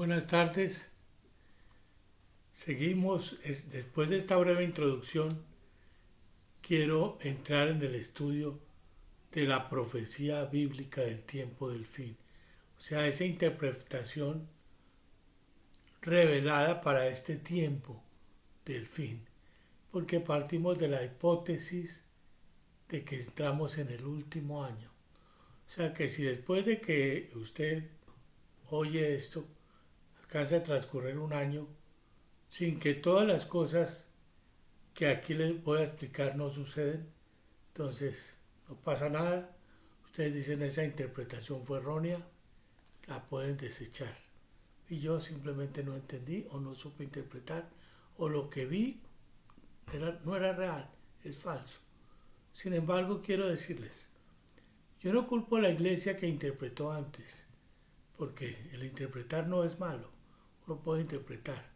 Buenas tardes. Seguimos, después de esta breve introducción, quiero entrar en el estudio de la profecía bíblica del tiempo del fin. O sea, esa interpretación revelada para este tiempo del fin. Porque partimos de la hipótesis de que entramos en el último año. O sea, que si después de que usted oye esto, alcanza a transcurrir un año sin que todas las cosas que aquí les voy a explicar no suceden, entonces no pasa nada. Ustedes dicen esa interpretación fue errónea, la pueden desechar. Y yo simplemente no entendí o no supe interpretar, o lo que vi no era real, es falso. Sin embargo, quiero decirles, yo no culpo a la iglesia que interpretó antes, porque el interpretar no es malo, uno puede interpretar.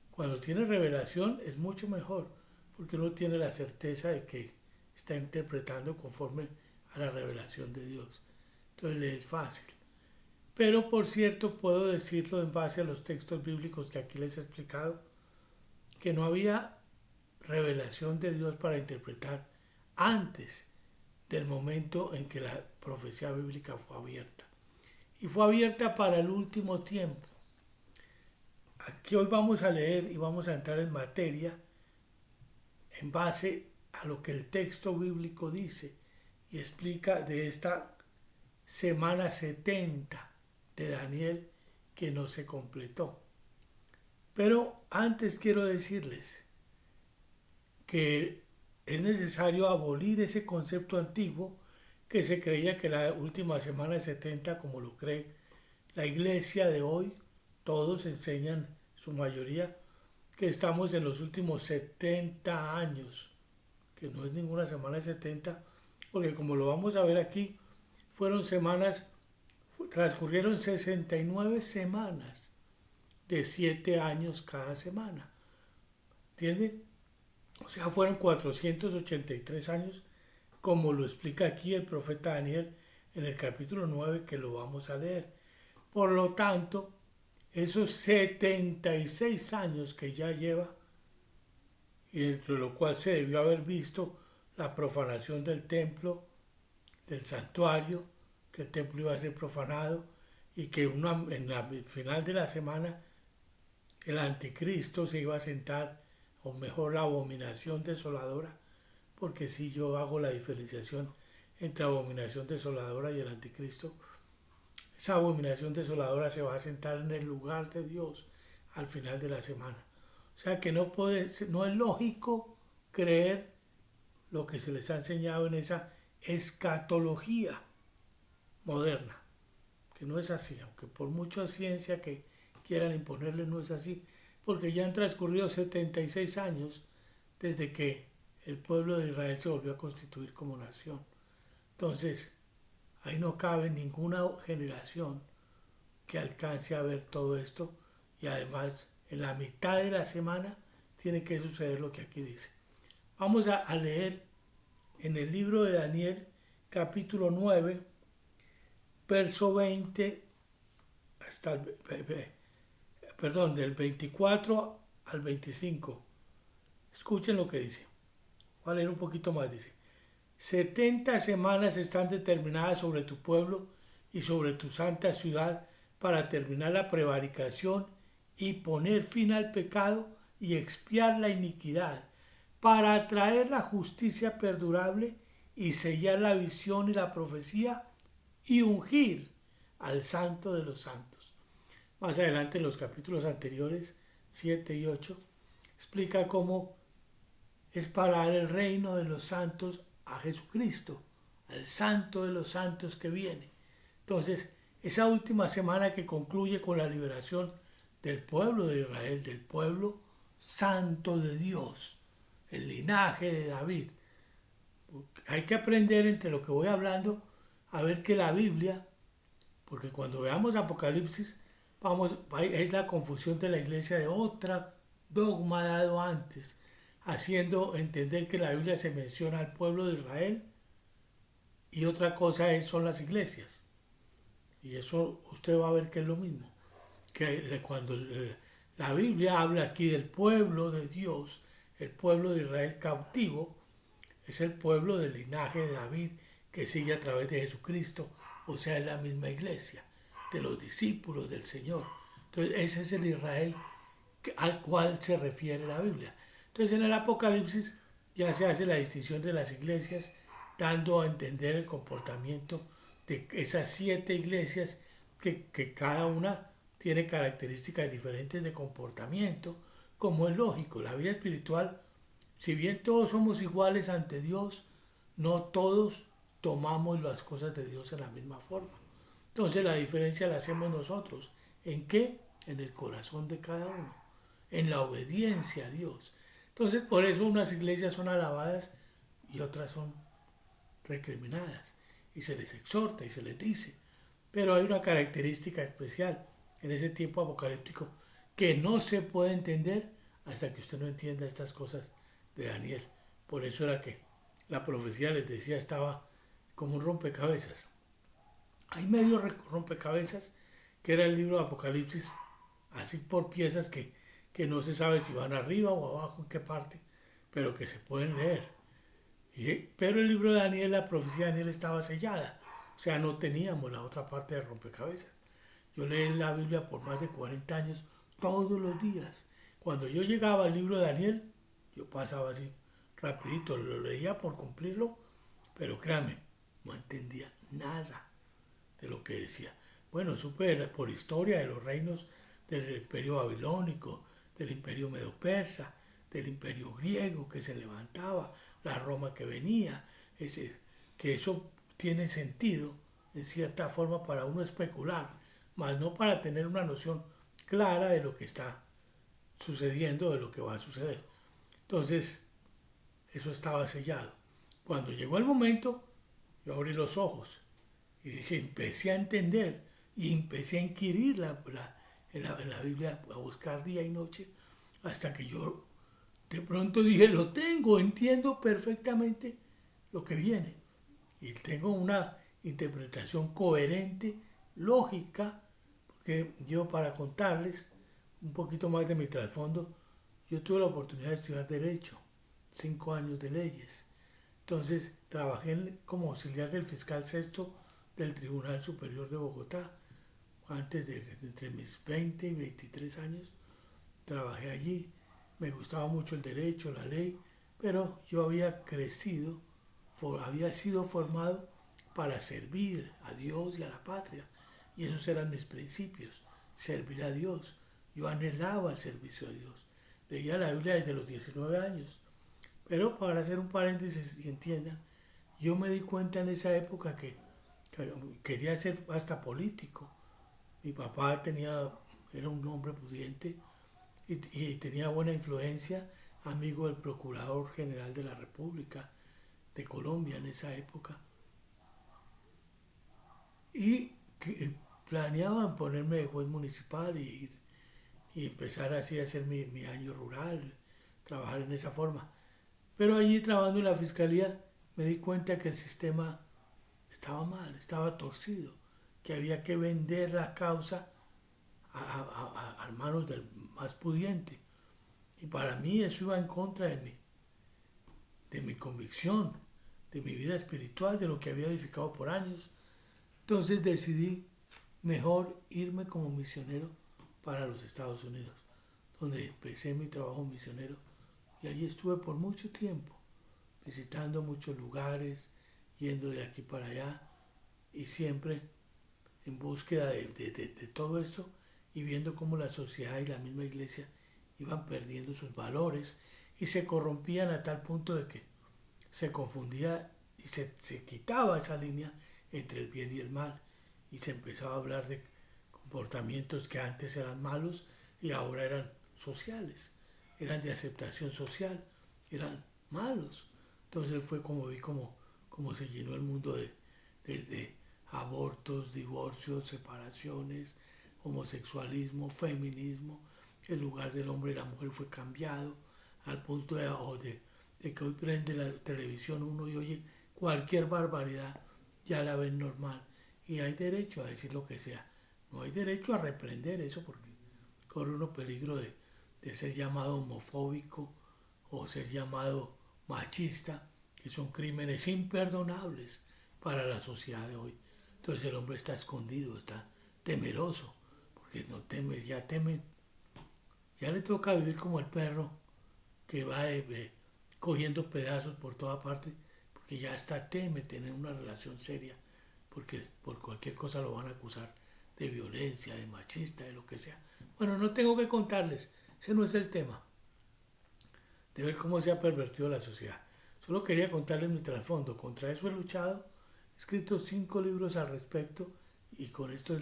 Cuando tiene revelación es mucho mejor, porque uno tiene la certeza de que está interpretando conforme a la revelación de Dios. Entonces le es fácil. Pero por cierto, puedo decirlo en base a los textos bíblicos que aquí les he explicado, que no había revelación de Dios para interpretar antes del momento en que la profecía bíblica fue abierta. Y fue abierta para el último tiempo. Aquí hoy vamos a leer y vamos a entrar en materia en base a lo que el texto bíblico dice y explica de esta semana 70 de Daniel que no se completó. Pero antes quiero decirles que es necesario abolir ese concepto antiguo que se creía que la última semana de 70, como lo cree la iglesia de hoy, todos enseñan, su mayoría, que estamos en los últimos 70 años, que no es ninguna semana de 70, porque como lo vamos a ver aquí, transcurrieron 69 semanas de 7 años cada semana. ¿Entiende? O sea, fueron 483 años, como lo explica aquí el profeta Daniel en el capítulo 9, que lo vamos a leer. Por lo tanto, esos 76 años que ya lleva, y entre lo cual se debió haber visto la profanación del templo, del santuario, que el templo iba a ser profanado, y que en el final de la semana el anticristo se iba a sentar, o mejor la abominación desoladora, porque si yo hago la diferenciación entre abominación desoladora y el anticristo, esa abominación desoladora se va a sentar en el lugar de Dios al final de la semana. O sea que no es lógico creer lo que se les ha enseñado en esa escatología moderna, que no es así, aunque por mucha ciencia que quieran imponerle no es así, porque ya han transcurrido 76 años desde que el pueblo de Israel se volvió a constituir como nación. Entonces, ahí no cabe ninguna generación que alcance a ver todo esto, y además en la mitad de la semana tiene que suceder lo que aquí dice. Vamos a leer en el libro de Daniel capítulo 9, verso 20 hasta del 24 al 25. Escuchen lo que dice. Voy a leer un poquito más. Dice: 70 semanas están determinadas sobre tu pueblo y sobre tu santa ciudad para terminar la prevaricación y poner fin al pecado y expiar la iniquidad, para atraer la justicia perdurable y sellar la visión y la profecía y ungir al santo de los santos. Más adelante en los capítulos anteriores, 7 y 8, explica cómo es para dar el reino de los santos a Jesucristo, al santo de los santos que viene. Entonces, esa última semana que concluye con la liberación del pueblo de Israel, del pueblo santo de Dios, el linaje de David. Hay que aprender entre lo que voy hablando a ver que la Biblia, porque cuando veamos Apocalipsis, es la confusión de la iglesia de otra dogma dado antes, haciendo entender que la Biblia se menciona al pueblo de Israel y otra cosa son las iglesias. Y eso usted va a ver que es lo mismo. que cuando la Biblia habla aquí del pueblo de Dios, el pueblo de Israel cautivo, es el pueblo del linaje de David que sigue a través de Jesucristo, o sea, es la misma iglesia, de los discípulos del Señor. Entonces, ese es el Israel al cual se refiere la Biblia. Entonces, en el Apocalipsis ya se hace la distinción de las iglesias, dando a entender el comportamiento de esas 7 iglesias que cada una tiene características diferentes de comportamiento, como es lógico. La vida espiritual, si bien todos somos iguales ante Dios, no todos tomamos las cosas de Dios en la misma forma. Entonces la diferencia la hacemos nosotros. ¿En qué? En el corazón de cada uno, en la obediencia a Dios. Entonces por eso unas iglesias son alabadas y otras son recriminadas. Y se les exhorta y se les dice. Pero hay una característica especial en ese tiempo apocalíptico que no se puede entender hasta que usted no entienda estas cosas de Daniel. Por eso era que la profecía, les decía, estaba como un rompecabezas. Hay medio rompecabezas que era el libro de Apocalipsis, así por piezas que no se sabe si van arriba o abajo, en qué parte, pero que se pueden leer. Pero el libro de Daniel, la profecía de Daniel estaba sellada, o sea, no teníamos la otra parte del rompecabezas. Yo leí la Biblia por más de 40 años, todos los días. Cuando yo llegaba al libro de Daniel, yo pasaba así, rapidito, lo leía por cumplirlo, pero créanme, no entendía nada de lo que decía. Bueno, supe por historia de los reinos del imperio babilónico, del imperio medo-persa, del imperio griego que se levantaba, la Roma que venía, que eso tiene sentido en cierta forma para uno especular, más no para tener una noción clara de lo que está sucediendo, de lo que va a suceder. Entonces, eso estaba sellado. Cuando llegó el momento, yo abrí los ojos y dije, empecé a entender y empecé a inquirir en la Biblia, a buscar día y noche, hasta que yo de pronto dije, lo tengo, entiendo perfectamente lo que viene. Y tengo una interpretación coherente, lógica, porque yo, para contarles un poquito más de mi trasfondo, yo tuve la oportunidad de estudiar Derecho, 5 años de leyes. Entonces trabajé como auxiliar del fiscal sexto del Tribunal Superior de Bogotá. Entre mis 20 y 23 años, trabajé allí. Me gustaba mucho el derecho, la ley, pero yo había crecido, había sido formado para servir a Dios y a la patria. Y esos eran mis principios, servir a Dios. Yo anhelaba el servicio a Dios. Leía la Biblia desde los 19 años. Pero para hacer un paréntesis y entiendan, yo me di cuenta en esa época que quería ser hasta político. Mi papá era un hombre pudiente y tenía buena influencia, amigo del Procurador General de la República de Colombia en esa época. Y planeaban ponerme de juez municipal y empezar así a hacer mi año rural, trabajar en esa forma. Pero allí, trabajando en la fiscalía, me di cuenta que el sistema estaba mal, estaba torcido, que había que vender la causa a manos del más pudiente. Y para mí eso iba en contra de mi convicción, de mi vida espiritual, de lo que había edificado por años. Entonces decidí mejor irme como misionero para los Estados Unidos, donde empecé mi trabajo misionero. Y allí estuve por mucho tiempo, visitando muchos lugares, yendo de aquí para allá, y siempre en búsqueda de todo esto, y viendo cómo la sociedad y la misma iglesia iban perdiendo sus valores y se corrompían a tal punto de que se confundía y se quitaba esa línea entre el bien y el mal, y se empezaba a hablar de comportamientos que antes eran malos y ahora eran sociales, eran de aceptación social, eran malos. Entonces fue como vi como se llenó el mundo de abortos, divorcios, separaciones, homosexualismo, feminismo. El lugar del hombre y la mujer fue cambiado al punto de que hoy prende la televisión uno y oye cualquier barbaridad, ya la ven normal. Y hay derecho a decir lo que sea. No hay derecho a reprender eso porque corre uno peligro de ser llamado homofóbico o ser llamado machista, que son crímenes imperdonables para la sociedad de hoy. Entonces el hombre está escondido, está temeroso, porque no teme, ya le toca vivir como el perro que va cogiendo pedazos por toda parte, porque ya hasta teme tener una relación seria, porque por cualquier cosa lo van a acusar de violencia, de machista, de lo que sea. Bueno, no tengo que contarles, ese no es el tema, de ver cómo se ha pervertido la sociedad. Solo quería contarles mi trasfondo. Contra eso he luchado, he escrito 5 libros al respecto, y con esto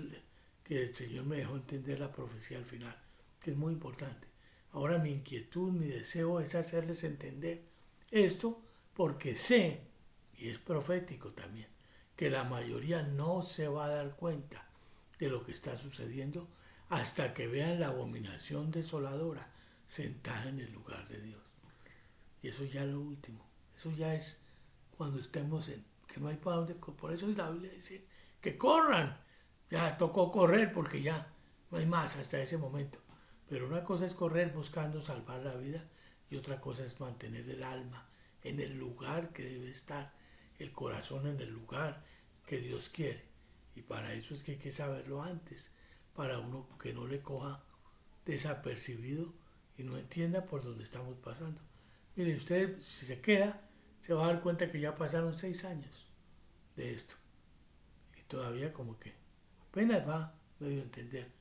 que el Señor me dejó entender la profecía al final, que es muy importante. Ahora mi inquietud, mi deseo es hacerles entender esto, porque sé, y es profético también, que la mayoría no se va a dar cuenta de lo que está sucediendo hasta que vean la abominación desoladora sentada en el lugar de Dios. Y eso ya es lo último. Eso ya es cuando estemos que no hay para dónde. Por eso la Biblia dice que corran. Ya tocó correr porque ya no hay más hasta ese momento. Pero una cosa es correr buscando salvar la vida y otra cosa es mantener el alma en el lugar que debe estar, el corazón en el lugar que Dios quiere. Y para eso es que hay que saberlo antes, para uno que no le coja desapercibido y no entienda por dónde estamos pasando. Mire, usted si se queda, se va a dar cuenta que ya pasaron 6 años de esto. Y todavía como que apenas va medio a entender.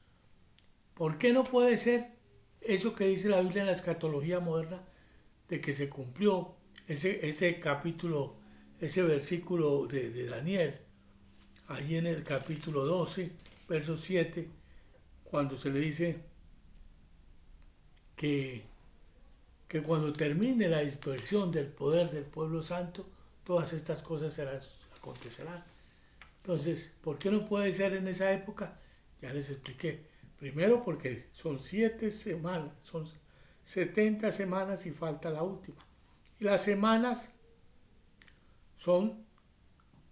¿Por qué no puede ser eso que dice la Biblia en la escatología moderna, de que se cumplió ese capítulo, ese versículo de Daniel, allí en el capítulo 12, verso 7, cuando se le dice que cuando termine la dispersión del poder del pueblo santo, todas estas cosas acontecerán? Entonces, ¿por qué no puede ser en esa época? Ya les expliqué. Primero porque son 7 semanas, son 70 semanas y falta la última. Y las semanas son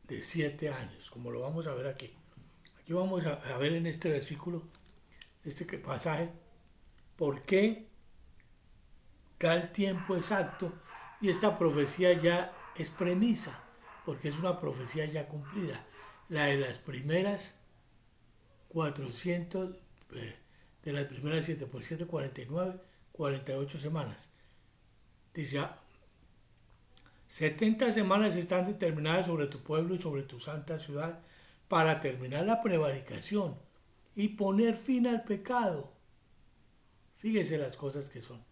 de 7 años, como lo vamos a ver aquí. Aquí vamos a ver en este versículo, este pasaje, por qué da el tiempo exacto, y esta profecía ya es premisa, porque es una profecía ya cumplida. La de las primeras 400, de las primeras 7 por 7, 49, 48 semanas. Dice, 70 semanas están determinadas sobre tu pueblo y sobre tu santa ciudad para terminar la prevaricación y poner fin al pecado. Fíjese las cosas que son.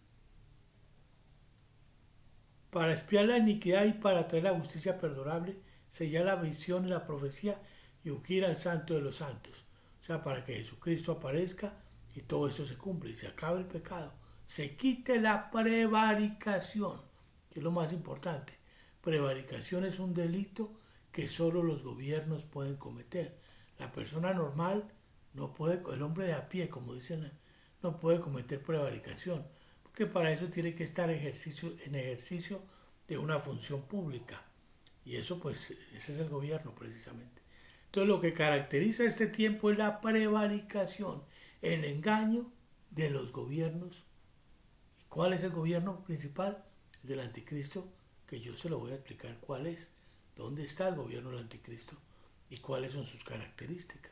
Para expiar la iniquidad y para traer la justicia perdurable, sellar la visión y la profecía y ungir al santo de los santos. O sea, para que Jesucristo aparezca y todo esto se cumple y se acabe el pecado. Se quite la prevaricación, que es lo más importante. Prevaricación es un delito que solo los gobiernos pueden cometer. La persona normal no puede, el hombre de a pie, como dicen, no puede cometer prevaricación, porque para eso tiene que estar en ejercicio de una función pública. Y eso, pues, ese es el gobierno precisamente. Entonces, lo que caracteriza este tiempo es la prevaricación, el engaño de los gobiernos. ¿Y cuál es el gobierno principal? El del anticristo, que yo se lo voy a explicar cuál es, dónde está el gobierno del anticristo y cuáles son sus características,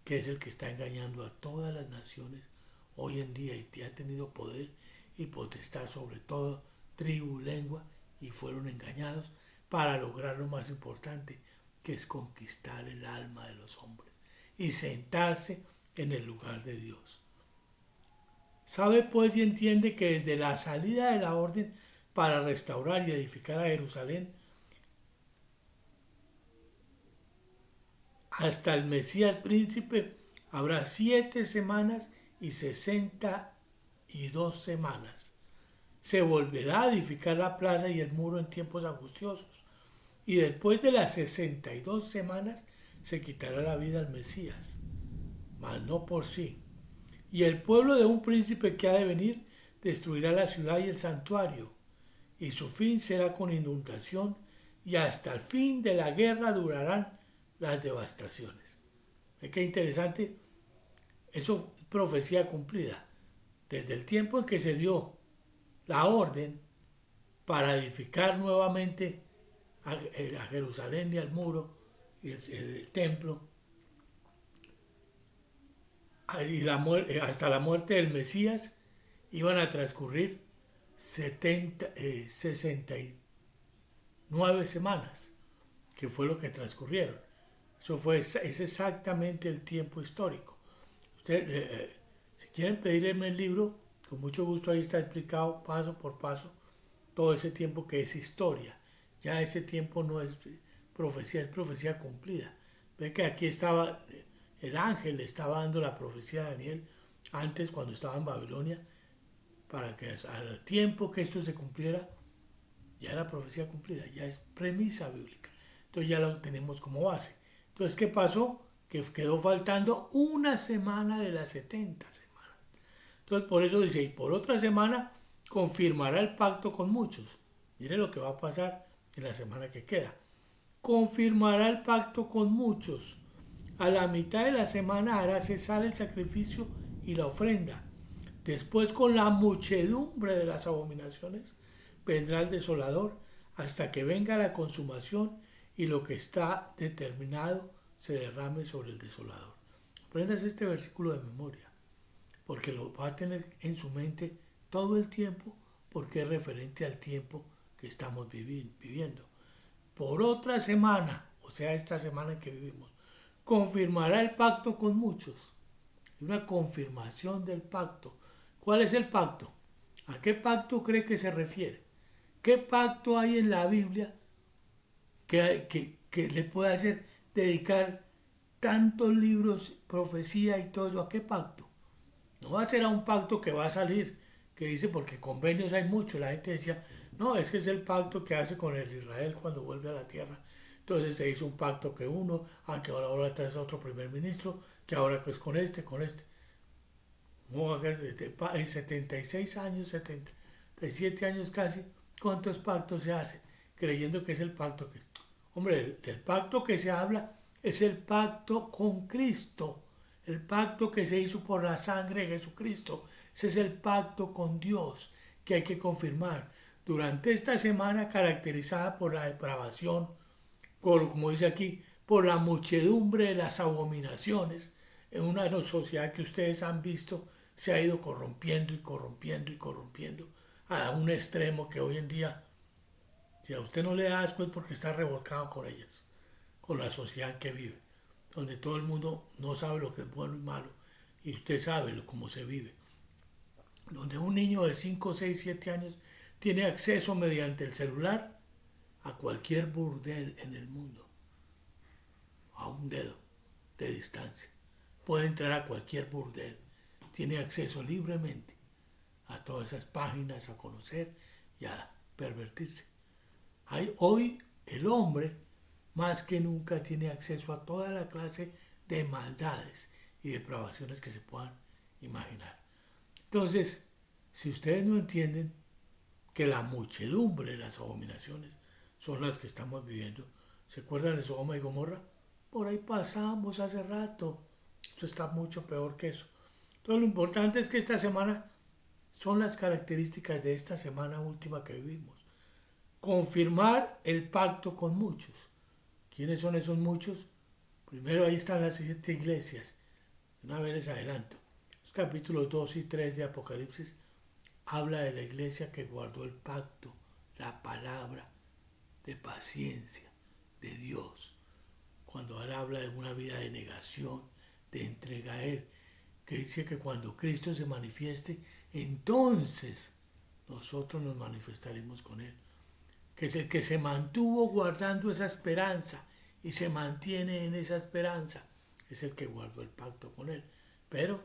que es el que está engañando a todas las naciones hoy en día y ha tenido poder y potestad sobre todo tribu, lengua, y fueron engañados para lograr lo más importante, que es conquistar el alma de los hombres y sentarse en el lugar de Dios. Sabe pues y entiende que desde la salida de la orden para restaurar y edificar a Jerusalén hasta el Mesías príncipe habrá 7 semanas y 62 semanas. Se volverá a edificar la plaza y el muro en tiempos angustiosos. Y después de las 62 semanas se quitará la vida al Mesías, mas no por sí. Y el pueblo de un príncipe que ha de venir destruirá la ciudad y el santuario, y su fin será con inundación, y hasta el fin de la guerra durarán las devastaciones. ¿Qué interesante? Eso profecía cumplida. Desde el tiempo en que se dio la orden para edificar nuevamente a Jerusalén y al muro y el templo, y hasta la muerte del Mesías, iban a transcurrir 69 semanas, que fue lo que transcurrieron. Es exactamente el tiempo histórico. Ustedes, si quieren pedirme el libro, con mucho gusto ahí está explicado paso por paso todo ese tiempo que es historia. Ya ese tiempo no es profecía cumplida. Ve que aquí estaba, el ángel le estaba dando la profecía a Daniel antes, cuando estaba en Babilonia, para que al tiempo que esto se cumpliera, ya era profecía cumplida, ya es premisa bíblica. Entonces ya lo tenemos como base. Entonces, ¿qué pasó? Que quedó faltando una semana de las 70 semanas. Entonces, por eso dice, y por otra semana confirmará el pacto con muchos. Mire lo que va a pasar en la semana que queda. Confirmará el pacto con muchos. A la mitad de la semana hará cesar el sacrificio y la ofrenda. Después, con la muchedumbre de las abominaciones, vendrá el desolador hasta que venga la consumación y lo que está determinado se derrame sobre el desolador. Aprendas este versículo de memoria, porque lo va a tener en su mente todo el tiempo, porque es referente al tiempo que estamos viviendo. Por otra semana, o sea, esta semana en que vivimos, confirmará el pacto con muchos. Una confirmación del pacto. ¿Cuál es el pacto? ¿A qué pacto cree que se refiere? ¿Qué pacto hay en la Biblia que le puede hacer dedicar tantos libros, profecía y todo eso? ¿A qué pacto? No va a ser a un pacto que va a salir, que dice, porque convenios hay muchos. La gente decía, no, es que es el pacto que hace con el Israel cuando vuelve a la tierra. Entonces se hizo un pacto que uno, aunque ahora trae otro primer ministro, que ahora es con este. No, en 76 años, 77 años casi, ¿cuántos pactos se hacen? Creyendo que es el pacto que... Hombre, el pacto que se habla es el pacto con Cristo, el pacto que se hizo por la sangre de Jesucristo. Ese es el pacto con Dios que hay que confirmar. Durante esta semana caracterizada por la depravación, como dice aquí, por la muchedumbre de las abominaciones, en una sociedad que ustedes han visto se ha ido corrompiendo a un extremo que hoy en día, si a usted no le da asco, es porque está revolcado con ellas, con la sociedad que vive, donde todo el mundo no sabe lo que es bueno y malo, y usted sabe cómo se vive, donde un niño de 5, 6, 7 años tiene acceso mediante el celular a cualquier burdel en el mundo, a un dedo de distancia. Puede entrar a cualquier burdel, tiene acceso libremente a todas esas páginas, a conocer y a pervertirse. Hoy el hombre más que nunca tiene acceso a toda la clase de maldades y depravaciones que se puedan imaginar. Entonces, si ustedes no entienden que la muchedumbre de las abominaciones son las que estamos viviendo, ¿se acuerdan de Sodoma y Gomorra? Por ahí pasamos hace rato. Esto está mucho peor que eso. Entonces lo importante es que esta semana son las características de esta semana última que vivimos. Confirmar el pacto con muchos. ¿Quiénes son esos muchos? Primero ahí están las 7 iglesias. Una vez les adelanto. Los capítulos 2 y 3 de Apocalipsis habla de la iglesia que guardó el pacto, la palabra de paciencia de Dios. Cuando él habla de una vida de negación, de entrega a Él, que dice que cuando Cristo se manifieste, entonces nosotros nos manifestaremos con Él. Que es el que se mantuvo guardando esa esperanza y se mantiene en esa esperanza, es el que guardó el pacto con Él. Pero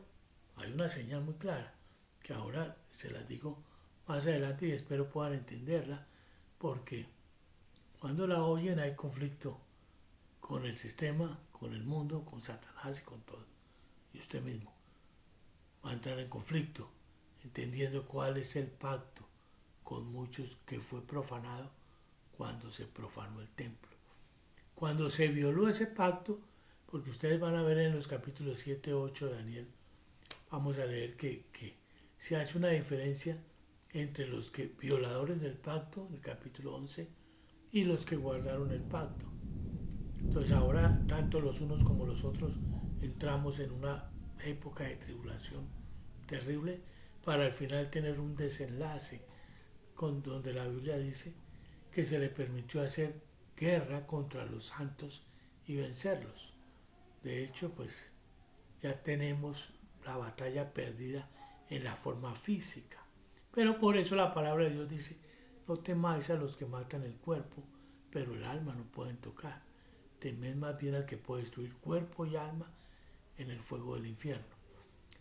hay una señal muy clara, que ahora se las digo más adelante y espero puedan entenderla, porque cuando la oyen hay conflicto con el sistema, con el mundo, con Satanás y con todo. Y usted mismo va a entrar en conflicto, entendiendo cuál es el pacto con muchos que fue profanado cuando se profanó el templo. Cuando se violó ese pacto, porque ustedes van a ver en los capítulos 7 y 8 de Daniel, vamos a leer que se hace una diferencia entre los que violadores del pacto, el capítulo 11, y los que guardaron el pacto. Entonces ahora tanto los unos como los otros entramos en una época de tribulación terrible para al final tener un desenlace con donde la Biblia dice que se le permitió hacer guerra contra los santos y vencerlos. De hecho, pues ya tenemos la batalla perdida en la forma física. Pero por eso la palabra de Dios dice, no temáis a los que matan el cuerpo, pero el alma no pueden tocar. Temed más bien al que puede destruir cuerpo y alma en el fuego del infierno.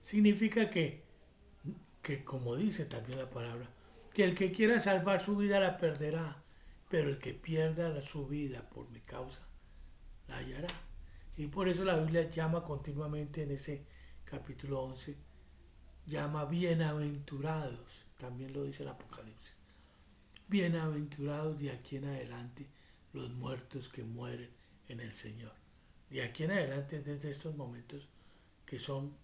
Significa que como dice también la palabra, que el que quiera salvar su vida la perderá, pero el que pierda su vida por mi causa la hallará. Y por eso la Biblia llama continuamente en ese capítulo 11, llama bienaventurados, también lo dice el Apocalipsis, bienaventurados de aquí en adelante los muertos que mueren en el Señor. De aquí en adelante, desde estos momentos que son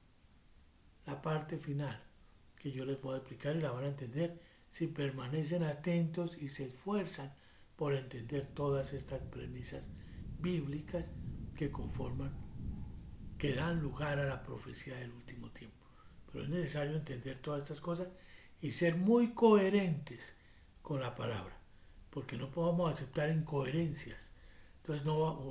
la parte final, que yo les voy a explicar y la van a entender si permanecen atentos y se esfuerzan por entender todas estas premisas bíblicas que conforman, que dan lugar a la profecía del último tiempo. Pero es necesario entender todas estas cosas y ser muy coherentes con la palabra, porque no podemos aceptar incoherencias. Entonces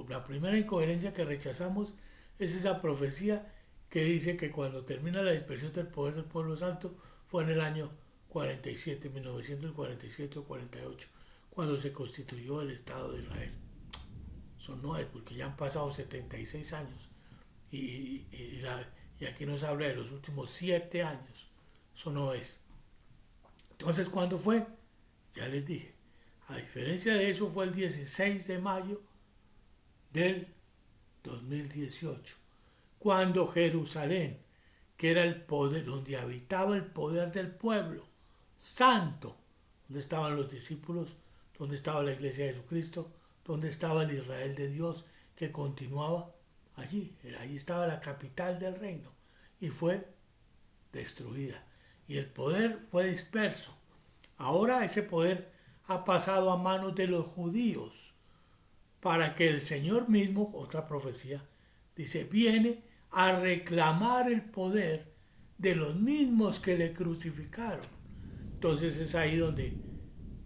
la primera incoherencia que rechazamos es esa profecía que dice que cuando termina la dispersión del poder del pueblo santo fue en el año 47, 1947 o 48, cuando se constituyó el Estado de Israel. Eso no es, porque ya han pasado 76 años y aquí nos habla de los últimos 7 años. Eso no es. Entonces, ¿cuándo fue? Ya les dije. A diferencia de eso, fue el 16 de mayo del 2018, cuando Jerusalén, que era el poder, donde habitaba el poder del pueblo santo, donde estaban los discípulos, donde estaba la iglesia de Jesucristo, donde estaba el Israel de Dios, que continuaba allí. Allí estaba la capital del reino y fue destruida. Y el poder fue disperso. Ahora ese poder ha pasado a manos de los judíos, para que el Señor mismo, otra profecía, dice, viene a reclamar el poder de los mismos que le crucificaron. Entonces es ahí donde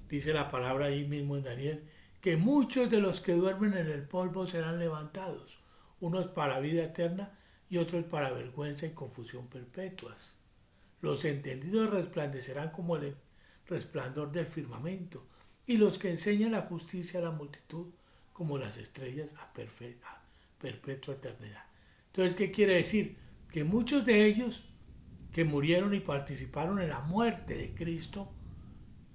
dice la palabra ahí mismo en Daniel, que muchos de los que duermen en el polvo serán levantados, unos para vida eterna y otros para vergüenza y confusión perpetuas. Los entendidos resplandecerán como el resplandor del firmamento, y los que enseñan la justicia a la multitud como las estrellas a perpetua eternidad. Entonces, ¿qué quiere decir? Que muchos de ellos que murieron y participaron en la muerte de Cristo,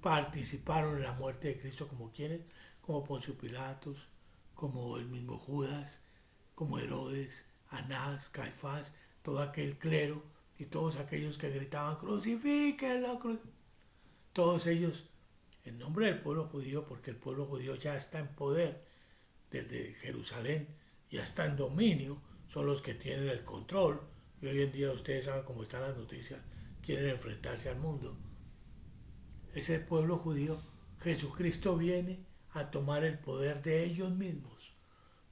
participaron en la muerte de Cristo como quienes, como Poncio Pilatos, como el mismo Judas, como Herodes, Anás, Caifás, todo aquel clero y todos aquellos que gritaban crucifíquenlo, todos ellos en nombre del pueblo judío, porque el pueblo judío ya está en poder desde Jerusalén, ya está en dominio, son los que tienen el control, y hoy en día ustedes saben cómo están las noticias, quieren enfrentarse al mundo. Ese pueblo judío, Jesucristo viene a tomar el poder de ellos mismos.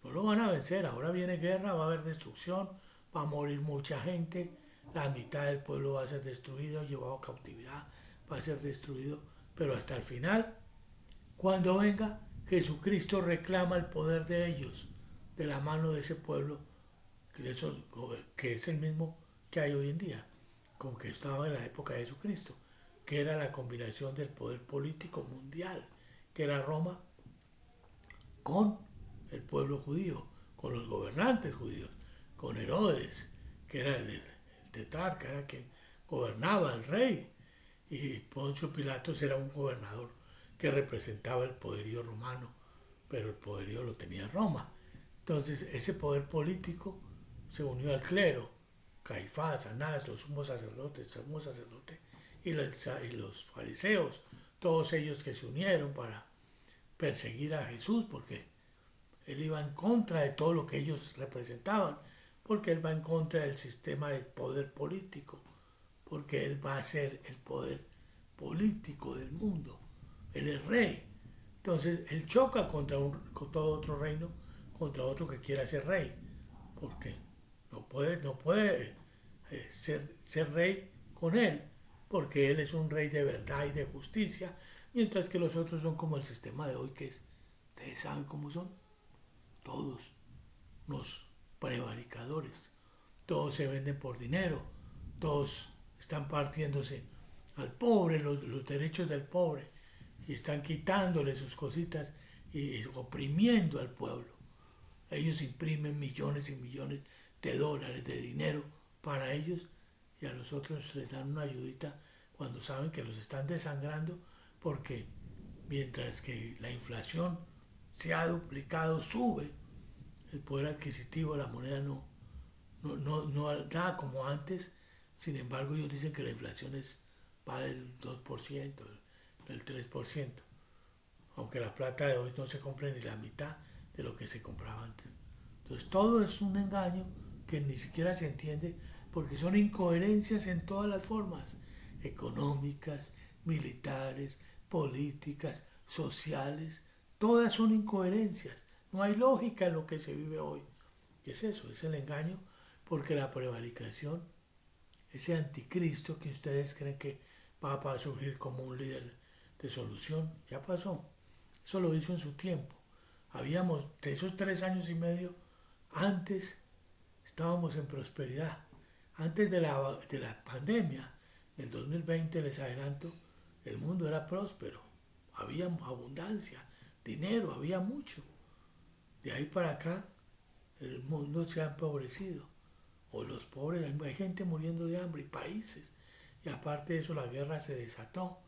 No lo van a vencer, ahora viene guerra, va a haber destrucción, va a morir mucha gente, la mitad del pueblo va a ser destruido, llevado a cautividad, va a ser destruido, pero hasta el final, cuando venga, Jesucristo reclama el poder de ellos, de la mano de ese pueblo, que es el mismo que hay hoy en día, como que estaba en la época de Jesucristo, que era la combinación del poder político mundial, que era Roma, con el pueblo judío, con los gobernantes judíos, con Herodes, que era el tetrarca, era quien gobernaba, el rey, y Poncio Pilatos era un gobernador que representaba el poderío romano, pero el poderío lo tenía Roma. Entonces ese poder político se unió al clero, Caifás, Anás, los sumos sacerdotes, y los fariseos, todos ellos que se unieron para perseguir a Jesús, porque él iba en contra de todo lo que ellos representaban, porque él va en contra del sistema del poder político porque él va a ser el poder político del mundo. Él es rey. Entonces él choca con todo otro reino, contra otro que quiera ser rey. Porque no puede ser rey con él, porque él es un rey de verdad y de justicia, mientras que los otros son como el sistema de hoy, que es, ustedes saben cómo son, todos los prevaricadores, todos se venden por dinero, todos están partiéndose al pobre, los derechos del pobre, y están quitándole sus cositas y oprimiendo al pueblo. Ellos imprimen millones y millones de dólares de dinero para ellos, y a los otros les dan una ayudita cuando saben que los están desangrando, porque mientras que la inflación se ha duplicado, sube, el poder adquisitivo de la moneda no da como antes. Sin embargo, ellos dicen que la inflación va del 2%, del 3%, aunque la plata de hoy no se compra ni la mitad de lo que se compraba antes. Entonces todo es un engaño que ni siquiera se entiende, porque son incoherencias en todas las formas, económicas, militares, políticas, sociales, todas son incoherencias. No hay lógica en lo que se vive hoy. ¿Qué es eso? Es el engaño, porque la prevaricación, ese anticristo que ustedes creen que va a surgir como un líder de solución, ya pasó. Eso lo hizo en su tiempo. Habíamos, de esos 3 años y medio, antes estábamos en prosperidad. Antes de la pandemia, en el 2020, les adelanto, el mundo era próspero. Había abundancia, dinero, había mucho. De ahí para acá, el mundo se ha empobrecido. O los pobres, hay gente muriendo de hambre, y países. Y aparte de eso, la guerra se desató.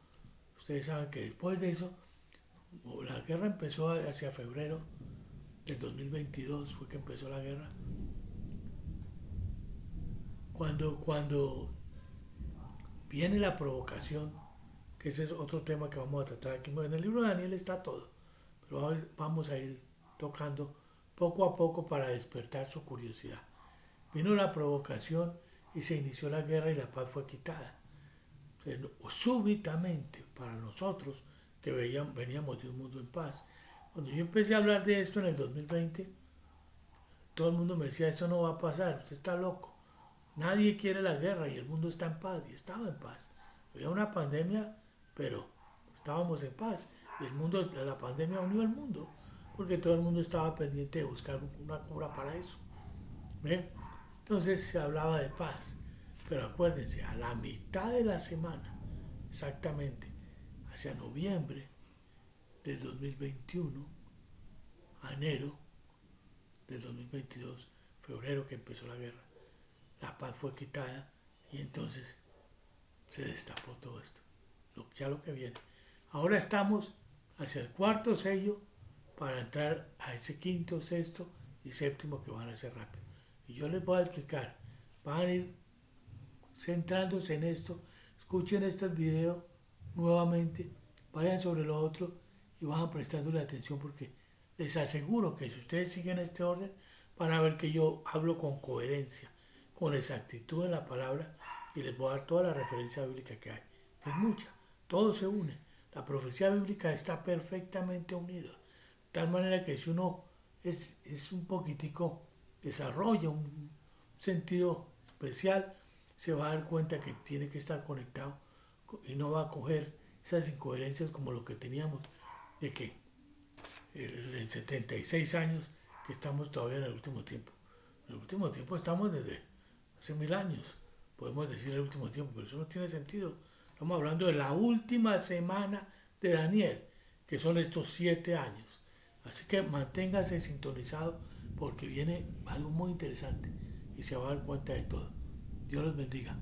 Ustedes saben que después de eso, la guerra empezó hacia febrero del 2022, fue que empezó la guerra. Cuando viene la provocación, que ese es otro tema que vamos a tratar aquí. En el libro de Daniel está todo, pero hoy vamos a ir tocando poco a poco para despertar su curiosidad. Vino la provocación y se inició la guerra y la paz fue quitada. Súbitamente, para nosotros que veníamos de un mundo en paz. Cuando yo empecé a hablar de esto en el 2020, todo el mundo me decía, esto no va a pasar, usted está loco. Nadie quiere la guerra y el mundo está en paz, y estaba en paz. Había una pandemia, pero estábamos en paz. Y la pandemia unió al mundo, porque todo el mundo estaba pendiente de buscar una cura para eso. ¿Ven? Entonces se hablaba de paz. Pero acuérdense, a la mitad de la semana, exactamente, hacia noviembre del 2021, a enero del 2022, febrero que empezó la guerra, la paz fue quitada y entonces se destapó todo esto. Ya lo que viene. Ahora estamos hacia el cuarto sello para entrar a ese quinto, sexto y séptimo que van a ser rápido. Y yo les voy a explicar. Van a ir centrándose en esto. Escuchen estos videos nuevamente. Vayan sobre lo otro y van prestándole atención, porque les aseguro que si ustedes siguen este orden van a ver que yo hablo con coherencia, con exactitud en la palabra, y les voy a dar toda la referencia bíblica que hay, que es mucha. Todo se une. La profecía bíblica está perfectamente unida. De tal manera que si uno es un poquitico, desarrolla un sentido especial, se va a dar cuenta que tiene que estar conectado y no va a coger esas incoherencias como lo que teníamos de que en 76 años que estamos todavía en el último tiempo. En el último tiempo estamos desde hace 1000 años. Podemos decir el último tiempo, pero eso no tiene sentido. Estamos hablando de la última semana de Daniel, que son estos 7 años. Así que manténgase sintonizado, porque viene algo muy interesante y se va a dar cuenta de todo. Dios los bendiga.